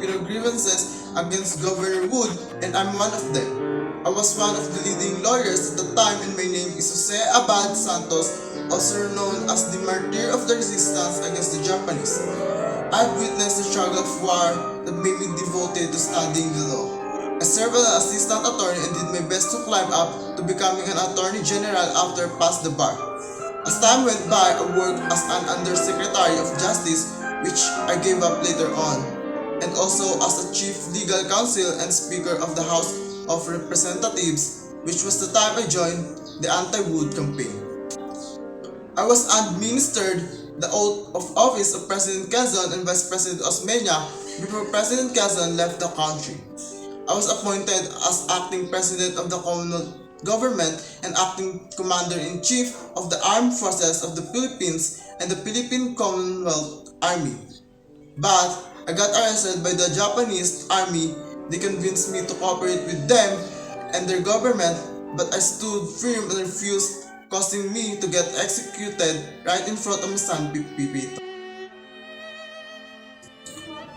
Filipino grievances against Governor Wood, and I'm one of them. I was one of the leading lawyers at the time, and my name is Jose Abad Santos, also known as the martyr of the resistance against the Japanese. I've witnessed the struggle of war that made me devoted to studying the law. I served as an assistant attorney and did my best to climb up to becoming an attorney general after I passed the bar. As time went by, I worked as an undersecretary of justice, which I gave up later on, and also as a chief legal counsel and speaker of the House of Representatives, which was the time I joined the anti-Wood campaign. I was administered the oath of office of President Quezon and Vice President Osmeña before President Quezon left the country. I was appointed as acting president of the Commonwealth Government and acting commander-in-chief of the Armed Forces of the Philippines and the Philippine Commonwealth Army. But I got arrested by the Japanese army. They convinced me to cooperate with them and their government, but I stood firm and refused, causing me to get executed right in front of my son Pipito.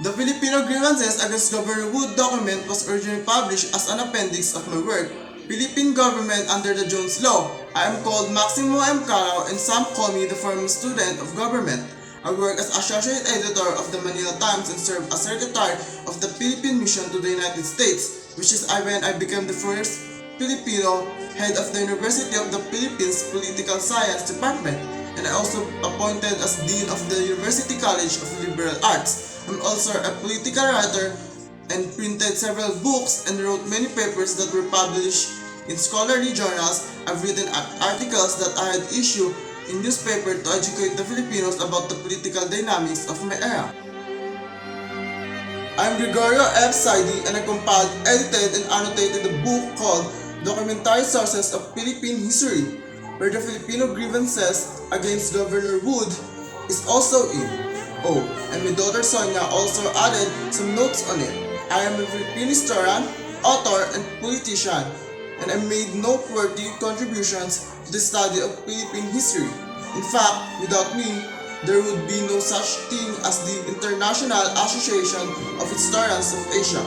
The Filipino Grievances against Governor Wood document was originally published as an appendix of my work, Philippine Government under the Jones Law. I am called Maximo M. Carao and some call me the former student of government. I work as associate editor of the Manila Times and served as secretary of the Philippine Mission to the United States, which is when I became the first Filipino head of the University of the Philippines Political Science Department, and I also appointed as Dean of the University College of Liberal Arts. I'm also a political writer and printed several books and wrote many papers that were published in scholarly journals. I've written articles that I had issued in newspaper to educate the Filipinos about the political dynamics of my era. I'm Gregorio F. Saidi, and I compiled, edited, and annotated a book called Documentary Sources of Philippine History, where the Filipino grievances against Governor Wood is also in. Oh, and my daughter Sonia also added some notes on it. I am a Filipino historian, author, and politician, and I made noteworthy contributions to the study of Philippine history. In fact, without me, there would be no such thing as the International Association of Historians of Asia.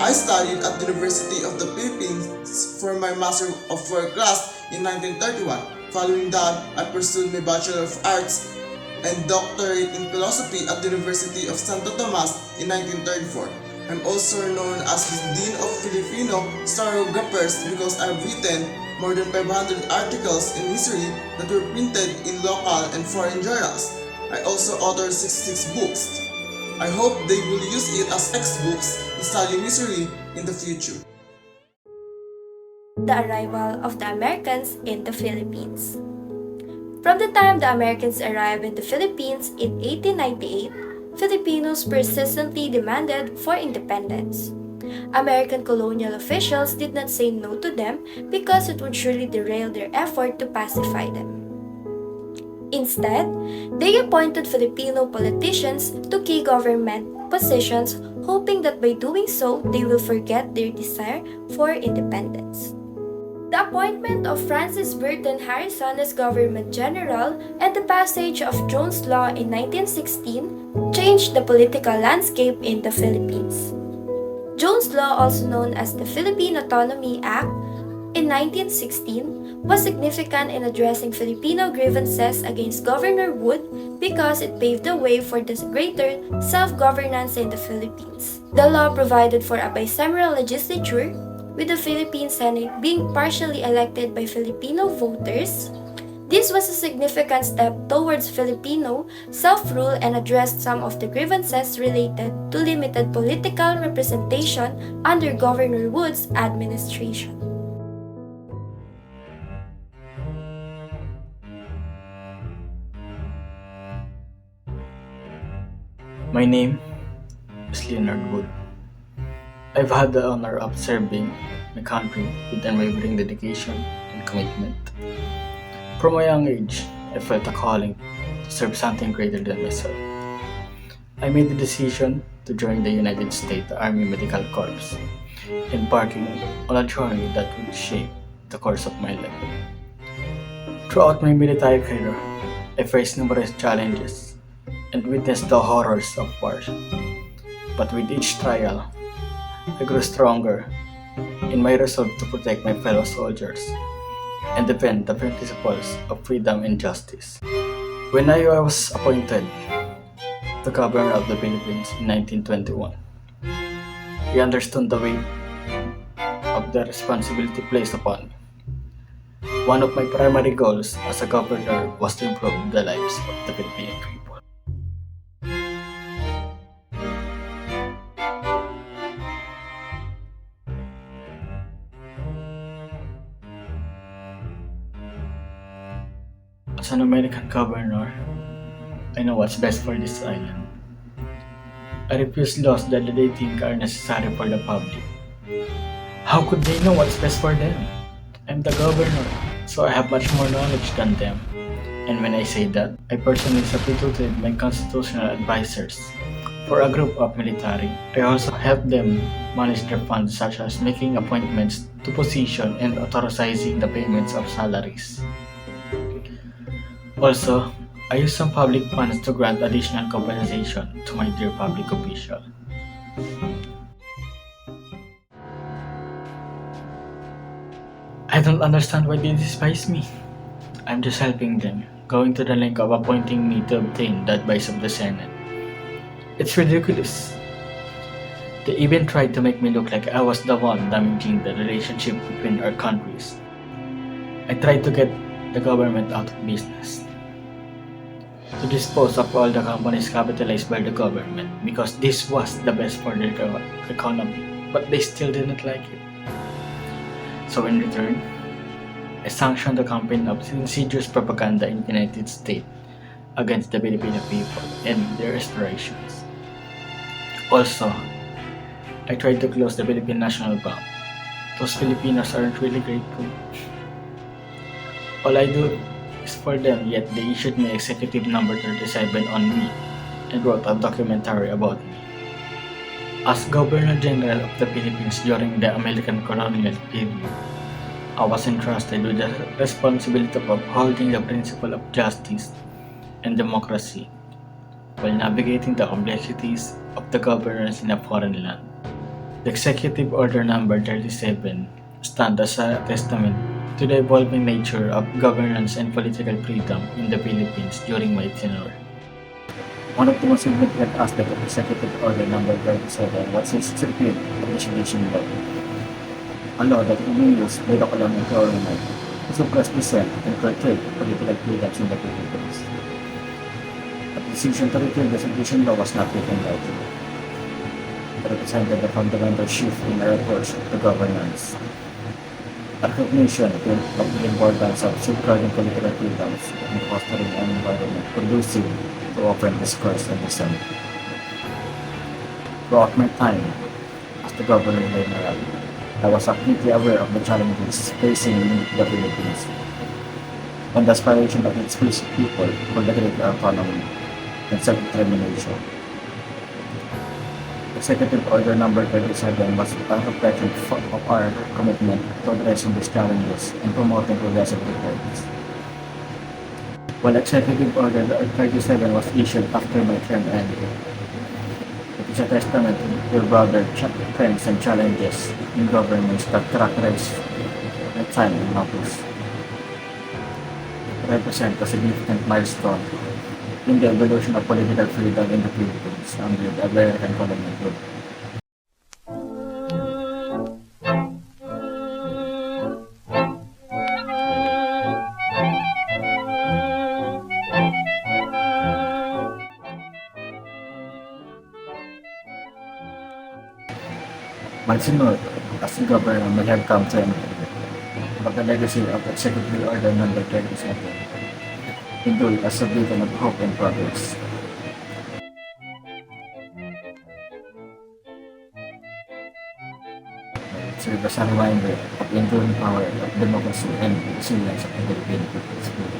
I studied at the University of the Philippines for my Master of War class in 1931. Following that, I pursued my Bachelor of Arts and doctorate in philosophy at the University of Santo Tomas in 1934. I'm also known as the Dean of Filipino Historiographers because I've written more than 500 articles in history that were printed in local and foreign journals. I also authored 66 books. I hope they will use it as textbooks in studying history in the future. The arrival of the Americans in the Philippines. From the time the Americans arrived in the Philippines in 1898, Filipinos persistently demanded for independence. American colonial officials did not say no to them because it would surely derail their effort to pacify them. Instead, they appointed Filipino politicians to key government positions, hoping that by doing so, they will forget their desire for independence. The appointment of Francis Burton Harrison as Government General and the passage of Jones Law in 1916 changed the political landscape in the Philippines. Jones Law, also known as the Philippine Autonomy Act in 1916, was significant in addressing Filipino grievances against Governor Wood because it paved the way for the greater self-governance in the Philippines. The law provided for a bicameral legislature, with the Philippine Senate being partially elected by Filipino voters. This was a significant step towards Filipino self-rule and addressed some of the grievances related to limited political representation under Governor Wood's administration. My name is Leonard Wood. I've had the honor of serving my country with unwavering dedication and commitment. From a young age, I felt a calling to serve something greater than myself. I made the decision to join the United States Army Medical Corps, embarking on a journey that would shape the course of my life. Throughout my military career, I faced numerous challenges and witnessed the horrors of war. But with each trial, I grew stronger in my resolve to protect my fellow soldiers and defend the principles of freedom and justice. When I was appointed the governor of the Philippines in 1921, I understood the weight of the responsibility placed upon me. One of my primary goals as a governor was to improve the lives of the Filipino people. As an American governor, I know what's best for this island. I refuse laws that they think are necessary for the public. How could they know what's best for them? I'm the governor, so I have much more knowledge than them. And when I say that, I personally substituted my constitutional advisors for a group of military. I also help them manage their funds, such as making appointments to position and authorizing the payments of salaries. Also, I use some public funds to grant additional compensation to my dear public official. I don't understand why they despise me. I'm just helping them, going to the length of appointing me to obtain the advice of the Senate. It's ridiculous. They even tried to make me look like I was the one damaging the relationship between our countries. I tried to get the government out of business, to dispose of all the companies capitalized by the government because this was the best for their economy, but they still didn't like it. So in return, I sanctioned the campaign of insidious propaganda in the United States against the Filipino people and their aspirations. Also, I tried to close the Philippine National Bank. Those Filipinos aren't really grateful. All I do is for them, yet they issued me Executive Number 37 on me and wrote a documentary about me. As Governor General of the Philippines during the American colonial period, I was entrusted with the responsibility of upholding the principle of justice and democracy while navigating the complexities of the governance in a foreign land. The Executive Order Number 37 stands as a testament to the evolving nature of governance and political freedom in the Philippines during my tenure. One of the most significant aspects of Executive Order Number 37 was its repeal of the sedition law, a law that would be used by the colonial government to suppress dissent and curtail political freedoms in the Philippines. The decision to repeal the sedition law was not taken lightly. It represented a fundamental shift in our approach to governance. A recognition of the importance of safeguarding political freedoms and fostering an environment conducive to open discourse and dissent. Throughout my time as the governor general, I was acutely aware of the challenges facing the Philippines and the aspiration of its people for the greater autonomy and self-determination. Executive Order Number 37 was a reflection of our commitment to addressing these challenges and promoting progressive reforms. While Executive Order 37 was issued after my term ended, it is a testament to the broader trends and challenges in governments that characterize the time in office. It represents a significant milestone in the evolution of political freedom in the Philippines under the American colonial rule. My tenure as governor may have come to an end, but the legacy of Executive Order Number 37 endure as a beacon of hope and progress. It serves as a reminder of the enduring power of democracy and resilience of the Philippine people's spirit.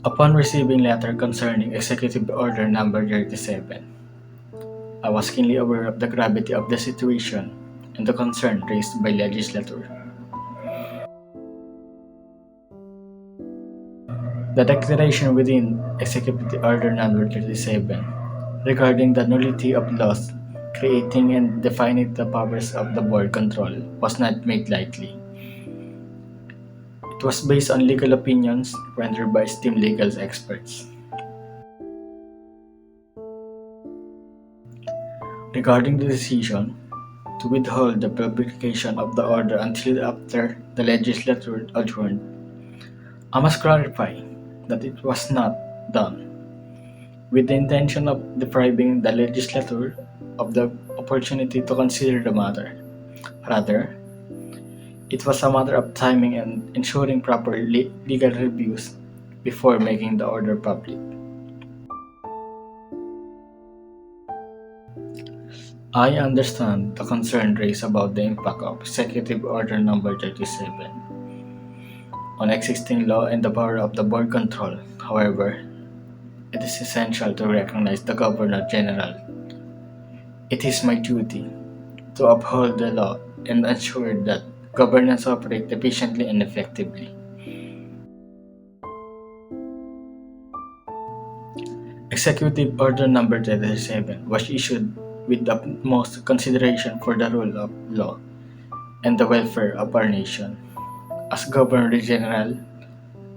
Upon receiving letter concerning Executive Order Number 37, I was keenly aware of the gravity of the situation and the concern raised by legislature. The declaration within Executive Order Number 37 regarding the nullity of laws creating and defining the powers of the board control was not made lightly. It was based on legal opinions rendered by esteemed legal experts. Regarding the decision to withhold the publication of the order until after the legislature adjourned, I must clarify that it was not done with the intention of depriving the legislature of the opportunity to consider the matter. Rather, it was a matter of timing and ensuring proper legal reviews before making the order public. I understand the concern raised about the impact of Executive Order Number 37 on existing law and the power of the board control. However, it is essential to recognize the Governor General. It is my duty to uphold the law and ensure that governance operates efficiently and effectively. Executive Order Number 37 was issued with the utmost consideration for the rule of law and the welfare of our nation. As Governor General,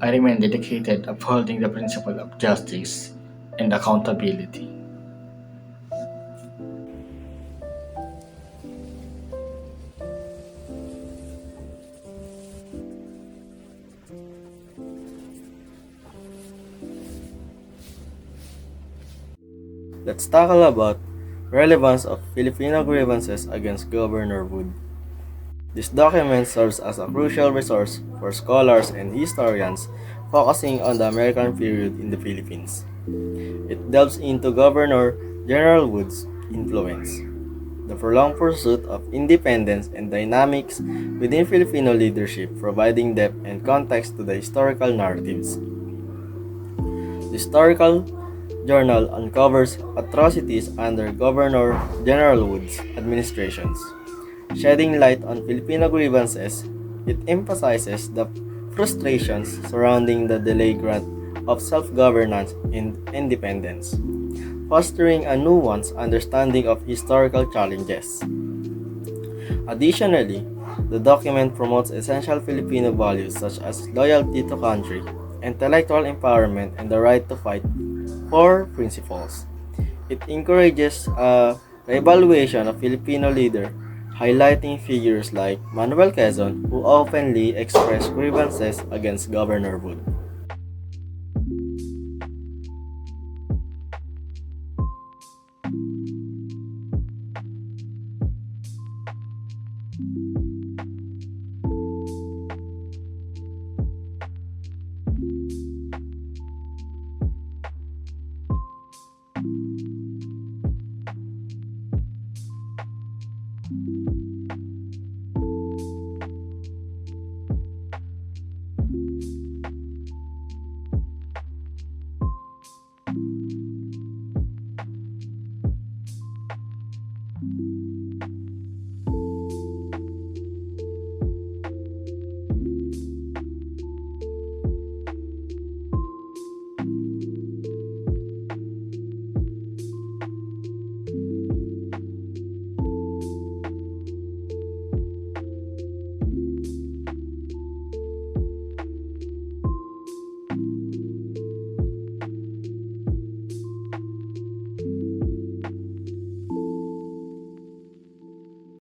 I remain dedicated upholding the principle of justice and accountability. Let's tackle about relevance of Filipino grievances against Governor Wood. This document serves as a crucial resource for scholars and historians focusing on the American period in the Philippines. It delves into Governor General Wood's influence, the prolonged pursuit of independence and dynamics within Filipino leadership, providing depth and context to the historical narratives. The historical journal uncovers atrocities under Governor General Wood's administrations. Shedding light on Filipino grievances, it emphasizes the frustrations surrounding the delayed grant of self-governance and independence, fostering a nuanced understanding of historical challenges. Additionally, the document promotes essential Filipino values such as loyalty to country, intellectual empowerment, and the right to fight for principles. It encourages a reevaluation of Filipino leaders, highlighting figures like Manuel Quezon, who openly expressed grievances against Governor Wood.